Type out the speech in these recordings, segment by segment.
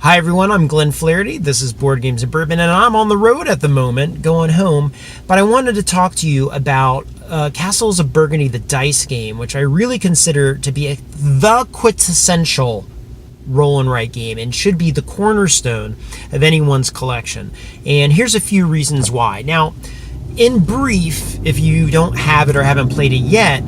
Hi everyone, I'm Glenn Flaherty. This is Board Games and Bourbon, and I'm on the road at the moment, going home. But I wanted to talk to you about Castles of Burgundy, the dice game, which I really consider to be the quintessential roll and write game and should be the cornerstone of anyone's collection. And here's a few reasons why. Now, in brief, if you don't have it or haven't played it yet,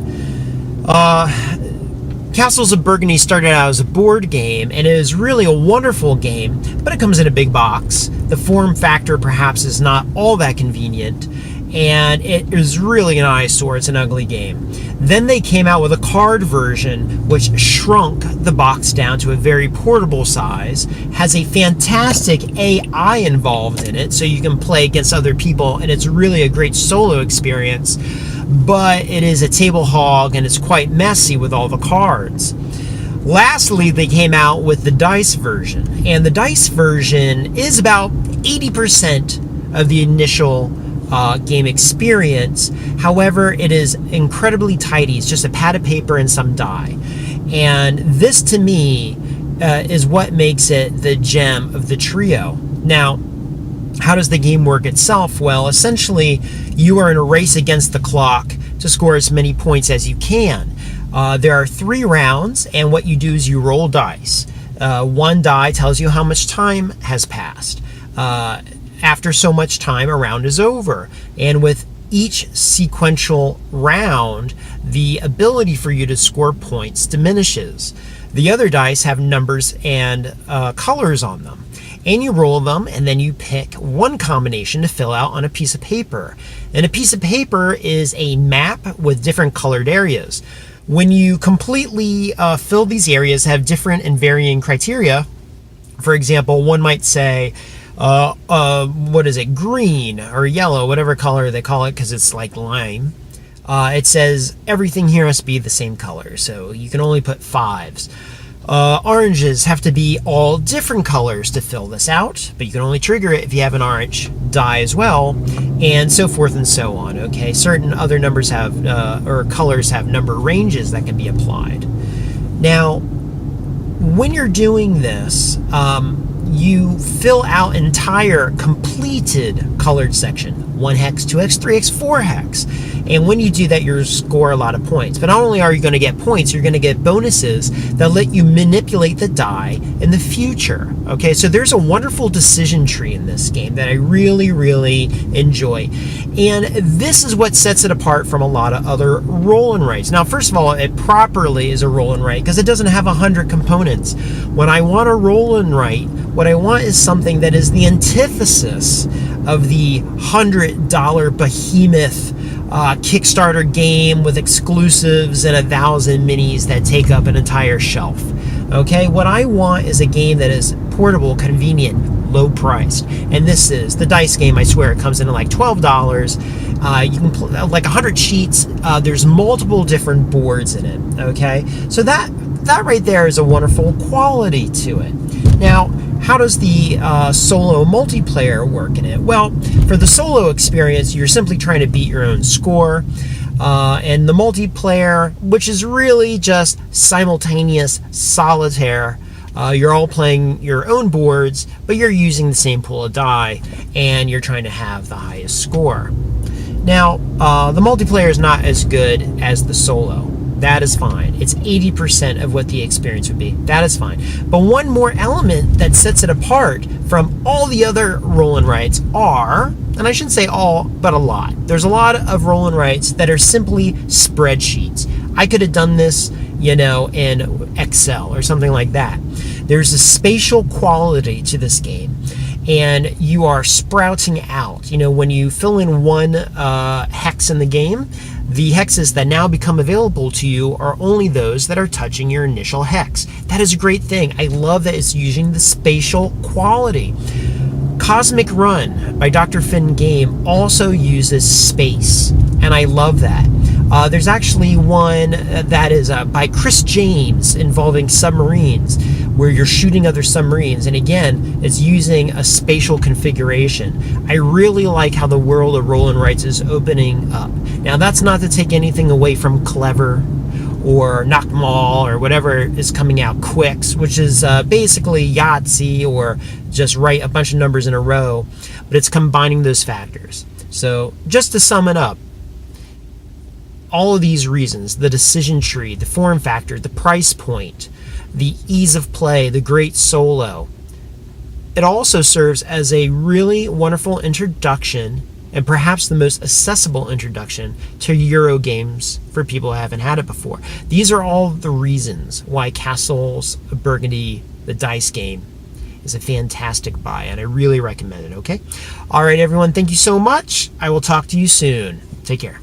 Castles of Burgundy started out as a board game, and it is really a wonderful game, but it comes in a big box. The form factor perhaps is not all that convenient, and it is really an eyesore. It's an ugly game. Then they came out with a card version, which shrunk the box down to a very portable size, has a fantastic AI involved in it, so you can play against other people, and it's really a great solo experience. But it is a table hog and it's quite messy with all the cards. Lastly, they came out with the dice version, and the dice version is about 80% of the initial game experience. However, it is incredibly tidy. It's just a pad of paper and some die, and this to me is what makes it the gem of the trio. Now, how does the game work itself? Well, essentially, you are in a race against the clock to score as many points as you can. There are 3 rounds, and what you do is you roll dice. One die tells you how much time has passed. After so much time, a round is over. And with each sequential round, the ability for you to score points diminishes. The other dice have numbers and colors on them. And you roll them, and then you pick one combination to fill out on a piece of paper. And a piece of paper is a map with different colored areas. When you completely fill these areas, have different and varying criteria. For example, one might say, what is it, green or yellow, whatever color they call it, because it's like lime. It says everything here must be the same color, so you can only put 5s. Oranges have to be all different colors to fill this out, but you can only trigger it if you have an orange die as well, and so forth and so on. Okay, certain other numbers have or colors have number ranges that can be applied. Now, when you're doing this, you fill out entire completed colored section, 1 hex, 2 hex, 3 hex, 4 hex. And when you do that, you score a lot of points. But not only are you going to get points, you're going to get bonuses that let you manipulate the die in the future. Okay, so there's a wonderful decision tree in this game that I really, really enjoy. And this is what sets it apart from a lot of other roll and writes. Now, first of all, it properly is a roll and write because it doesn't have 100 components. When I want a roll and write, what I want is something that is the antithesis of the $100 behemoth Kickstarter game with exclusives and 1,000 minis that take up an entire shelf. Okay, what I want is a game that is portable, convenient, low priced, and this is the dice game. I swear it comes in at like $12. You can play like 100 sheets. There's multiple different boards in it. Okay, so that right there is a wonderful quality to it. Now, how does the solo multiplayer work in it? Well, for the solo experience, you're simply trying to beat your own score. And the multiplayer, which is really just simultaneous solitaire, you're all playing your own boards, but you're using the same pool of die, and you're trying to have the highest score. Now, the multiplayer is not as good as the solo. That is fine. It's 80% of what the experience would be. That is fine. But one more element that sets it apart from all the other roll and writes are, and I shouldn't say all, but a lot. There's a lot of roll and writes that are simply spreadsheets. I could have done this, in Excel or something like that. There's a spatial quality to this game, and you are sprouting out. When you fill in 1 hex in the game, the hexes that now become available to you are only those that are touching your initial hex. That is a great thing. I love that it's using the spatial quality. Cosmic Run by Dr. Finn Game also uses space, and I love that. There's actually one that is by Chris James involving submarines, where you're shooting other submarines, and again, it's using a spatial configuration. I really like how the world of roll and writes is opening up. Now, that's not to take anything away from Clever or knock 'em all, or whatever is coming out, Quicks, which is basically Yahtzee, or just write a bunch of numbers in a row, but it's combining those factors. So just to sum it up, all of these reasons, the decision tree, the form factor, the price point, the ease of play, the great solo, it also serves as a really wonderful introduction, and perhaps the most accessible introduction to Euro games for people who haven't had it before. These are all the reasons why Castles of Burgundy, the dice game, is a fantastic buy, and I really recommend it, okay? All right, everyone, thank you so much. I will talk to you soon. Take care.